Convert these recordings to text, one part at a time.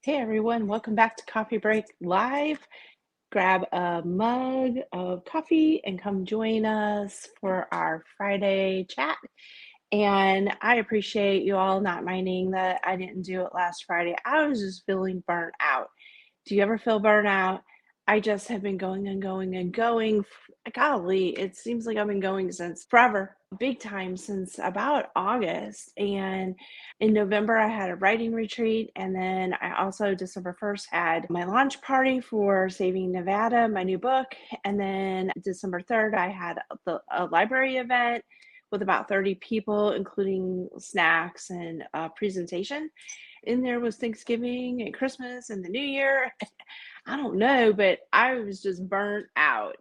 Hey everyone, welcome back to Coffee Break Live. Grab a mug of coffee and come join us for our Friday chat. And I appreciate you all not minding that I didn't do it last Friday. I was just feeling burnt out. Do you ever feel burnt out? I just have been going and going and going. Golly, it seems like I've been going since forever, big time since about August. And in November, I had a writing retreat. And then I also, December 1st, had my launch party for Saving Nevada, my new book. And then December 3rd, I had a library event with about 30 people, including snacks and a presentation. In there was Thanksgiving and Christmas and the New Year. I don't know, but I was just burnt out.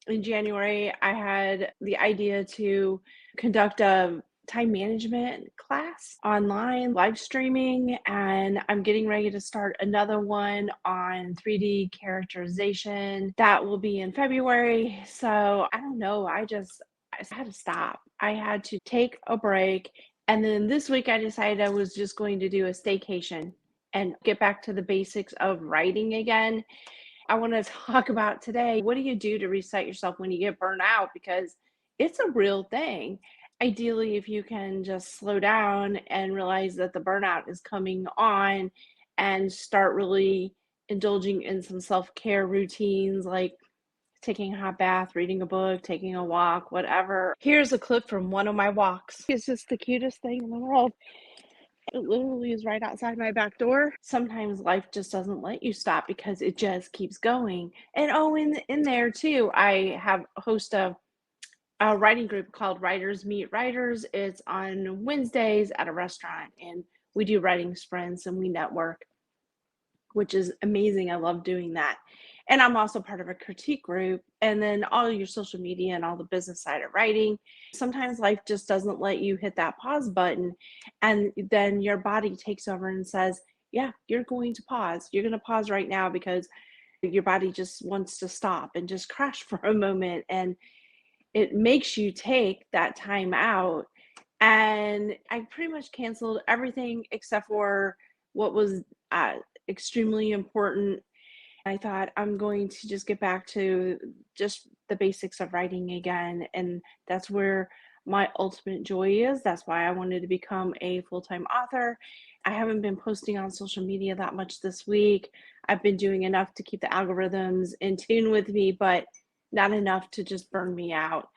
In January, I had the idea to conduct a time management class online, live streaming, and I'm getting ready to start another one on 3D characterization. That will be in February. So I don't know. I had to stop. I had to take a break. And then this week, I decided I was just going to do a staycation and get back to the basics of writing again. I want to talk about today, what do you do to reset yourself when you get burnt out? Because it's a real thing. Ideally, if you can just slow down and realize that the burnout is coming on and start really indulging in some self-care routines like taking a hot bath, reading a book, taking a walk, whatever. Here's a clip from one of my walks. It's just the cutest thing in the world. It literally is right outside my back door. Sometimes life just doesn't let you stop because it just keeps going. And oh, in there too, I have host a writing group called Writers Meet Writers. It's on Wednesdays at a restaurant, and we do writing sprints and we network, which is amazing. I love doing that. And I'm also part of a critique group, and then all your social media and all the business side of writing. Sometimes life just doesn't let you hit that pause button, and then your body takes over and says, yeah, you're going to pause. You're going to pause right now because your body just wants to stop and just crash for a moment. And it makes you take that time out. And I pretty much canceled everything except for what was extremely important. I thought I'm going to just get back to just the basics of writing again. And that's where my ultimate joy is. That's why I wanted to become a full-time author. I haven't been posting on social media that much this week. I've been doing enough to keep the algorithms in tune with me, but not enough to just burn me out.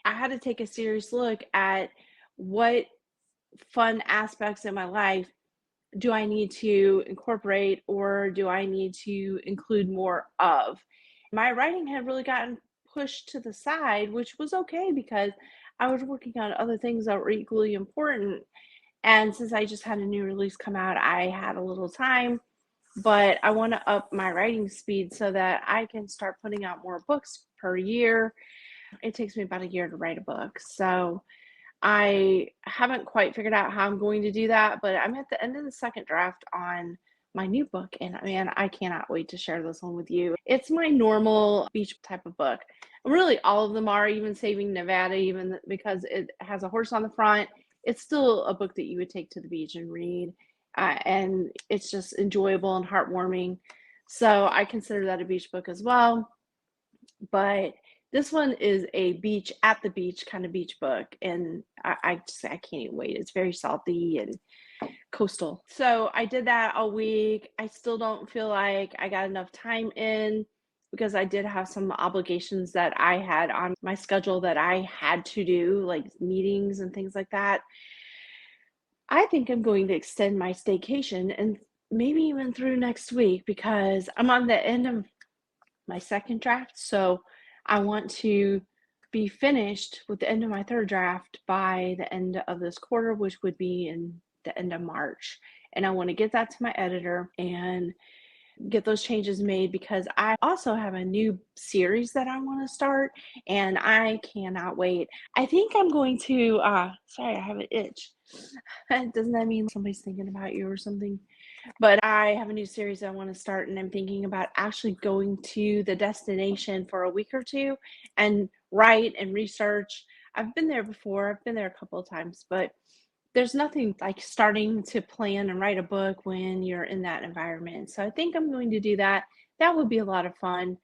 I had to take a serious look at what fun aspects in my life do I need to incorporate, or do I need to include more of? My writing had really gotten pushed to the side, which was okay because I was working on other things that were equally important. And since I just had a new release come out, I had a little time, but I want to up my writing speed so that I can start putting out more books per year. It takes me about a year to write a book. So I haven't quite figured out how I'm going to do that, but I'm at the end of the second draft on my new book, and man, I cannot wait to share this one with you. It's my normal beach type of book. Really, all of them are, even Saving Nevada, even because it has a horse on the front. It's still a book that you would take to the beach and read, and it's just enjoyable and heartwarming. So I consider that a beach book as well. But this one is a beach at the beach kind of beach book, and I can't even wait. It's very salty and coastal. So I did that all week. I still don't feel like I got enough time in because I did have some obligations that I had on my schedule that I had to do, like meetings and things like that. I think I'm going to extend my staycation and maybe even through next week because I'm on the end of my second draft. So I want to be finished with the end of my third draft by the end of this quarter, which would be in the end of March. And I want to get that to my editor and get those changes made because I also have a new series that I want to start and I cannot wait. I think I'm going to sorry, I have an itch. Doesn't that mean somebody's thinking about you or something? But I have a new series I want to start, and I'm thinking about actually going to the destination for a week or two and write and research. I've been there before. I've been there a couple of times, but there's nothing like starting to plan and write a book when you're in that environment. So I think I'm going to do that. That would be a lot of fun.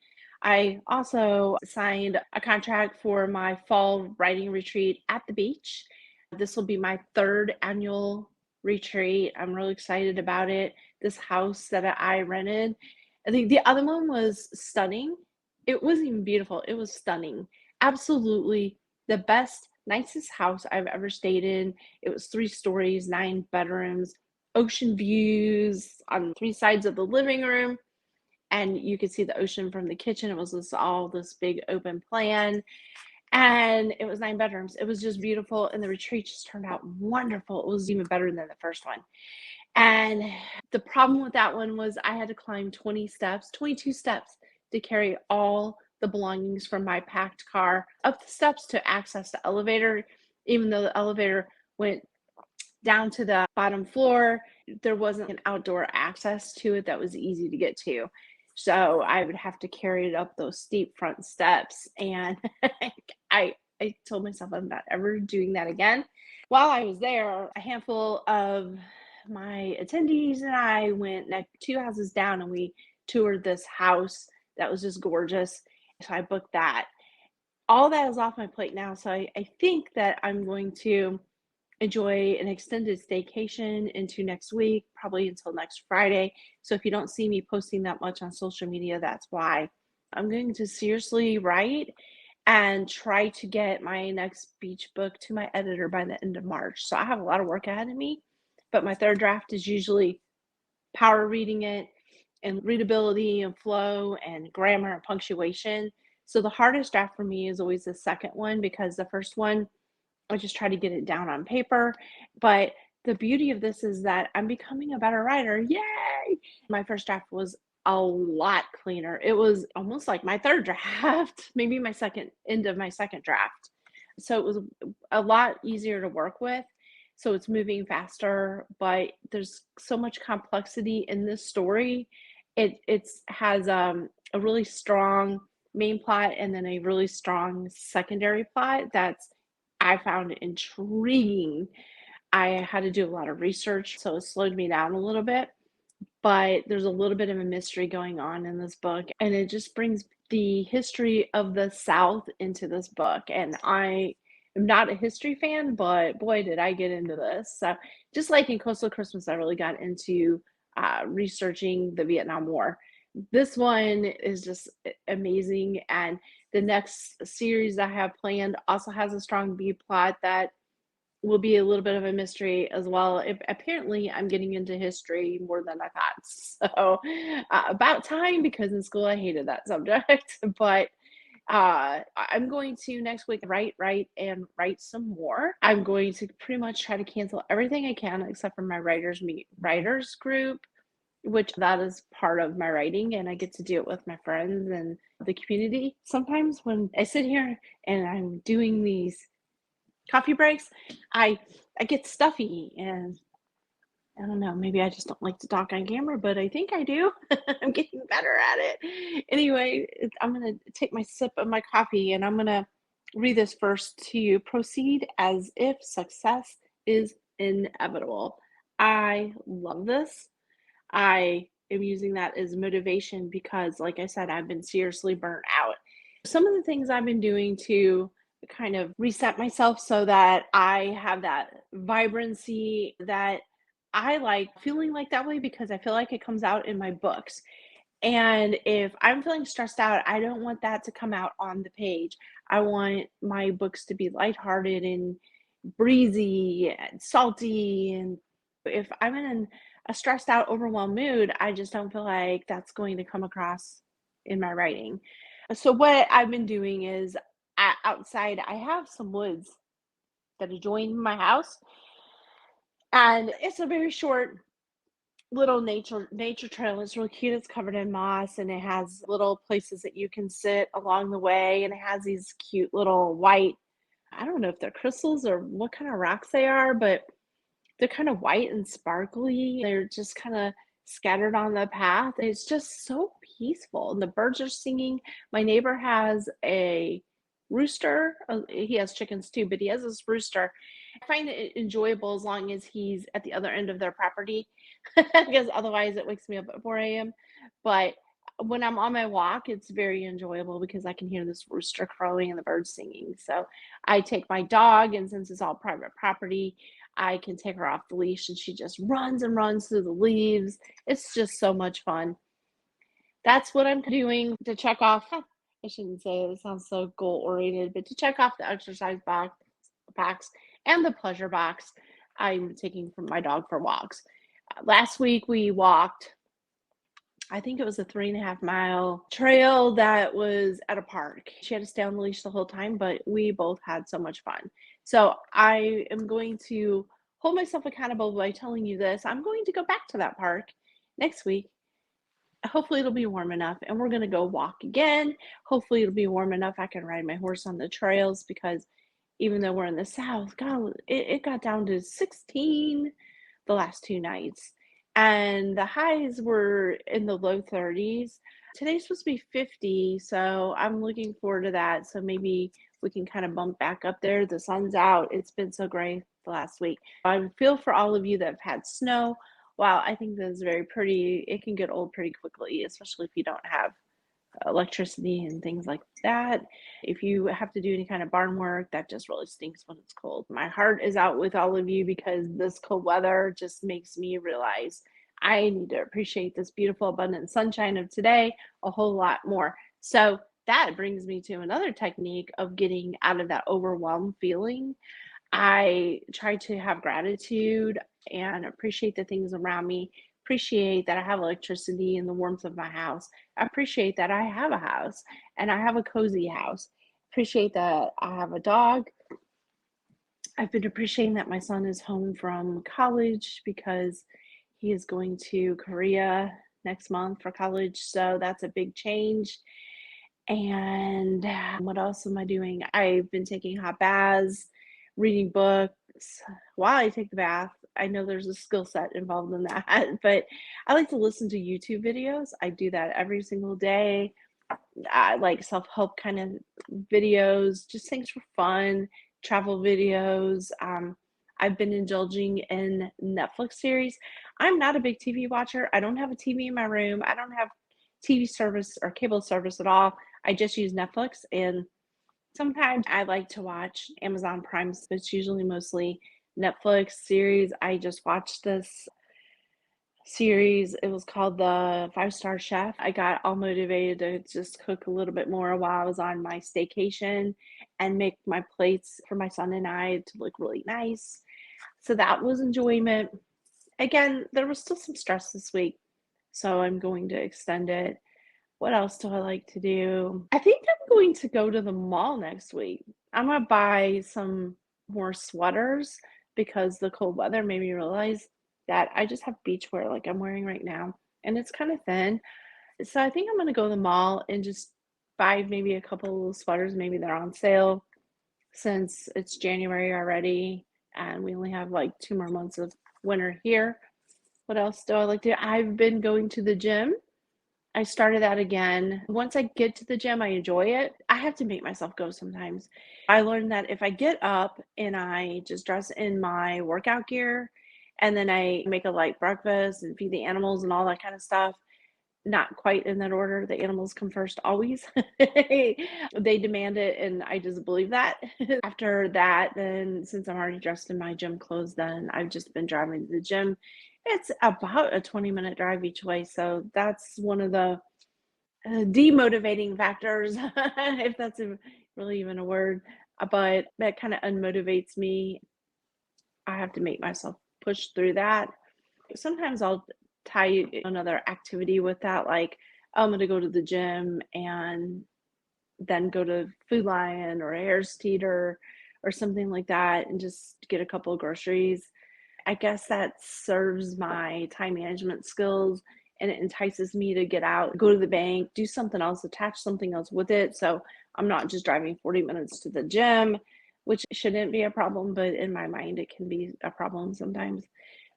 I also signed a contract for my fall writing retreat at the beach. This will be my third annual retreat. I'm really excited about it. This house that I rented, I think the other one was stunning. It wasn't even beautiful, it was stunning. Absolutely the best, nicest house I've ever stayed in. It was 3 stories, 9 bedrooms, ocean views on 3 sides of the living room, and you could see the ocean from the kitchen. It was this big open plan, and it was 9 bedrooms. It was just beautiful, and the retreat just turned out wonderful. It was even better than the first one. And the problem with that one was I had to climb 20 steps, 22 steps to carry all the belongings from my packed car up the steps to access the elevator. Even though the elevator went down to the bottom floor, there wasn't an outdoor access to it that was easy to get to. So I would have to carry it up those steep front steps. And I told myself I'm not ever doing that again. While I was there, a handful of my attendees and I went like 2 houses down and we toured this house that was just gorgeous. So I booked that. All that is off my plate now. So I think that I'm going to enjoy an extended staycation into next week, probably until next Friday. So if you don't see me posting that much on social media, that's why. I'm going to seriously write and try to get my next beach book to my editor by the end of March. So I have a lot of work ahead of me, but my third draft is usually power reading it and readability and flow and grammar and punctuation. So the hardest draft for me is always the second one because the first one, I just try to get it down on paper. But the beauty of this is that I'm becoming a better writer. Yay! My first draft was a lot cleaner. It was almost like my third draft, maybe my second end of my second draft. So it was a lot easier to work with. So it's moving faster, but there's so much complexity in this story. It has a really strong main plot and then a really strong secondary plot that's I found intriguing. I had to do a lot of research, so it slowed me down a little bit, but there's a little bit of a mystery going on in this book, and it just brings the history of the South into this book. And I am not a history fan, but boy, did I get into this. So, just like in Coastal Christmas, I really got into researching the Vietnam War. This one is just amazing. And the next series I have planned also has a strong B plot that will be a little bit of a mystery as well. Apparently, I'm getting into history more than I thought. So, about time because in school I hated that subject. But I'm going to next week and write some more. I'm going to pretty much try to cancel everything I can except for my writers group, which that is part of my writing, and I get to do it with my friends and the community. Sometimes when I sit here and I'm doing these coffee breaks, I I get stuffy and I don't know, maybe I just don't like to talk on camera, but I think I do. I'm getting better at it. Anyway, I'm going to take my sip of my coffee and I'm going to read this first to you. Proceed as if success is inevitable. I love this. I am using that as motivation because, like I said, I've been seriously burnt out. Some of the things I've been doing to kind of reset myself so that I have that vibrancy that I like feeling like that way because I feel like it comes out in my books. And if I'm feeling stressed out, I don't want that to come out on the page. I want my books to be lighthearted and breezy and salty. And if I'm in a stressed out, overwhelmed mood, I just don't feel like that's going to come across in my writing. So, what I've been doing is outside, I have some woods that adjoin my house, and it's a very short little nature trail. It's really cute. It's covered in moss and it has little places that you can sit along the way. And it has these cute little white, I don't know if they're crystals or what kind of rocks they are, but they're kind of white and sparkly. They're just kind of scattered on the path. It's just so peaceful. And the birds are singing. My neighbor has a rooster. He has chickens too, but he has this rooster I find it enjoyable as long as he's at the other end of their property, because otherwise it wakes me up at 4 a.m. But when I'm on my walk, it's very enjoyable because I can hear this rooster crowing and the birds singing. So I take my dog, and since it's all private property, I can take her off the leash and she just runs and runs through the leaves. It's just so much fun. That's what I'm doing to check off. I shouldn't say it sounds so goal oriented, but to check off the exercise box and the pleasure box, I'm taking from my dog for walks. Last week we walked, I think it was a 3.5 mile trail that was at a park. She had to stay on the leash the whole time, but we both had so much fun. So I am going to hold myself accountable by telling you this. I'm going to go back to that park next week. Hopefully it'll be warm enough and we're going to go walk again. Hopefully it'll be warm enough I can ride my horse on the trails, because even though we're in the south, God, it got down to 16 the last 2 nights, and the highs were in the low 30s. Today's supposed to be 50, so I'm looking forward to that. So maybe we can kind of bump back up there. The sun's out. It's been so great the last week. I feel for all of you that have had snow. Wow, I think that is very pretty. It can get old pretty quickly, especially if you don't have electricity and things like that. If you have to do any kind of barn work, that just really stinks when it's cold. My heart is out with all of you because this cold weather just makes me realize I need to appreciate this beautiful, abundant sunshine of today a whole lot more. So that brings me to another technique of getting out of that overwhelmed feeling. I try to have gratitude and appreciate the things around me, appreciate that I have electricity and the warmth of my house. I appreciate that I have a house and I have a cozy house. Appreciate that I have a dog. I've been appreciating that my son is home from college because he is going to Korea next month for college. So that's a big change. And what else am I doing? I've been taking hot baths, reading books while I take the bath. I know there's a skill set involved in that, but I like to listen to YouTube videos. I do that every single day. I like self-help kind of videos, just things for fun, travel videos. I've been indulging in Netflix series. I'm not a big TV watcher. I don't have a TV in my room. I don't have TV service or cable service at all. I just use Netflix, and sometimes I like to watch Amazon Prime, but it's usually mostly Netflix series. I just watched this series. It was called The Five-Star Chef. I got all motivated to just cook a little bit more while I was on my staycation and make my plates for my son and I to look really nice. So that was enjoyment. Again, there was still some stress this week, so I'm going to extend it. What else do I like to do? I think I'm going to go to the mall next week. I'm gonna buy some more sweaters because the cold weather made me realize that I just have beach wear like I'm wearing right now, and it's kind of thin. So I think I'm gonna go to the mall and just buy maybe a couple of sweaters. Maybe they're on sale since it's January already, and we only have like 2 more months of winter here. What else do I like to do? I've been going to the gym. I started that again. Once I get to the gym, I enjoy it. I have to make myself go sometimes. I learned that if I get up and I just dress in my workout gear and then I make a light breakfast and feed the animals and all that kind of stuff, not quite in that order. The animals come first always. They demand it, and I just believe that. After that, then since I'm already dressed in my gym clothes, then I've just been driving to the gym. It's about a 20-minute drive each way, so that's one of the demotivating factors, if that's really even a word. But that kind of unmotivates me. I have to make myself push through that. Sometimes I'll tie another activity with that, like, oh, I'm going to go to the gym and then go to Food Lion or Harris Teeter or something like that and just get a couple of groceries. I guess that serves my time management skills, and it entices me to get out, go to the bank, do something else, attach something else with it. So I'm not just driving 40 minutes to the gym, which shouldn't be a problem, but in my mind, it can be a problem sometimes.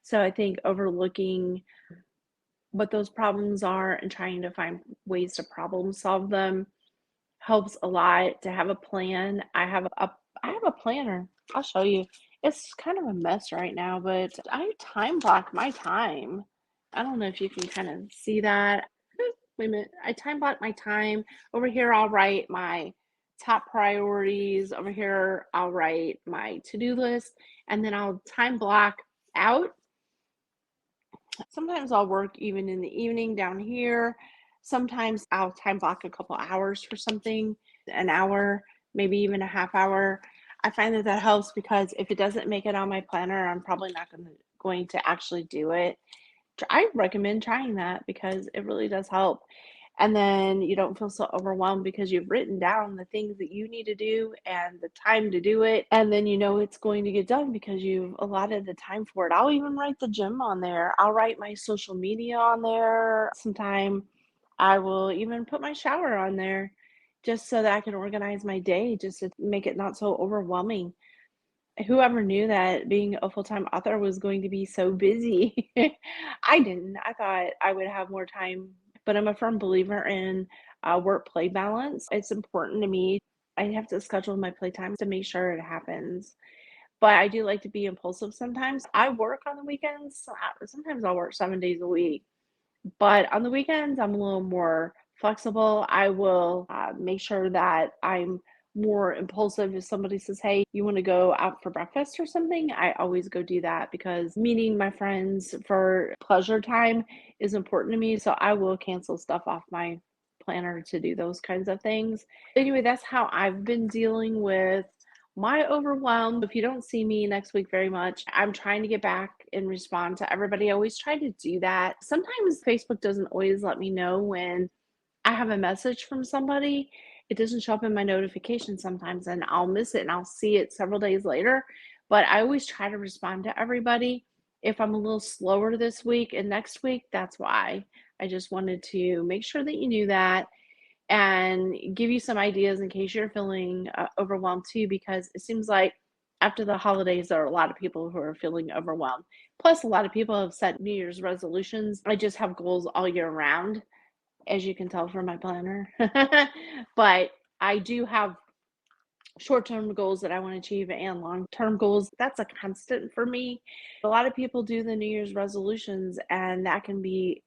So I think overlooking what those problems are and trying to find ways to problem solve them helps a lot. To have a plan. I have a planner. I'll show you. It's kind of a mess right now, but I time block my time. I don't know if you can kind of see that. Wait a minute. I time block my time. Over here, I'll write my top priorities. Over here, I'll write my to-do list, and then I'll time block out. Sometimes I'll work even in the evening down here. Sometimes I'll time block a couple hours for something, an hour, maybe even a half hour. I find that that helps because if it doesn't make it on my planner, I'm probably not going to actually do it. I recommend trying that because it really does help. And then you don't feel so overwhelmed because you've written down the things that you need to do and the time to do it. And then you know it's going to get done because you've allotted the time for it. I'll even write the gym on there. I'll write my social media on there. Sometime I will even put my shower on there just so that I can organize my day, just to make it not so overwhelming. Whoever knew that being a full-time author was going to be so busy? I didn't. I thought I would have more time, but I'm a firm believer in work-play balance. It's important to me. I have to schedule my playtime to make sure it happens. But I do like to be impulsive sometimes. I work on the weekends. Sometimes I'll work 7 days a week. But on the weekends, I'm a little more flexible. I will make sure that I'm more impulsive. If somebody says, "Hey, you want to go out for breakfast or something?" I always go do that because meeting my friends for pleasure time is important to me. So I will cancel stuff off my planner to do those kinds of things. Anyway, that's how I've been dealing with my overwhelm. If you don't see me next week very much, I'm trying to get back and respond to everybody. I always try to do that. Sometimes Facebook doesn't always let me know when I have a message from somebody. It doesn't show up in my notifications sometimes, and I'll miss it and I'll see it several days later. But I always try to respond to everybody. If I'm a little slower this week and next week, that's why. I just wanted to make sure that you knew that and give you some ideas in case you're feeling overwhelmed too, because it seems like after the holidays, there are a lot of people who are feeling overwhelmed. Plus, a lot of people have set New Year's resolutions. I just have goals all year round, as you can tell from my planner. But I do have short-term goals that I want to achieve and long-term goals. That's a constant for me. A lot of people do the New Year's resolutions, and that can be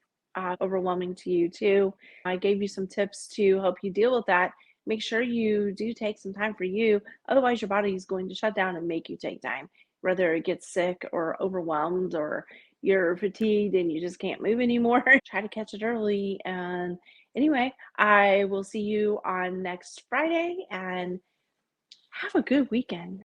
overwhelming to you too. I gave you some tips to help you deal with that. Make sure you do take some time for you. Otherwise, your body is going to shut down and make you take time, whether it gets sick or overwhelmed or you're fatigued and you just can't move anymore. Try to catch it early. And anyway, I will see you on next Friday and have a good weekend.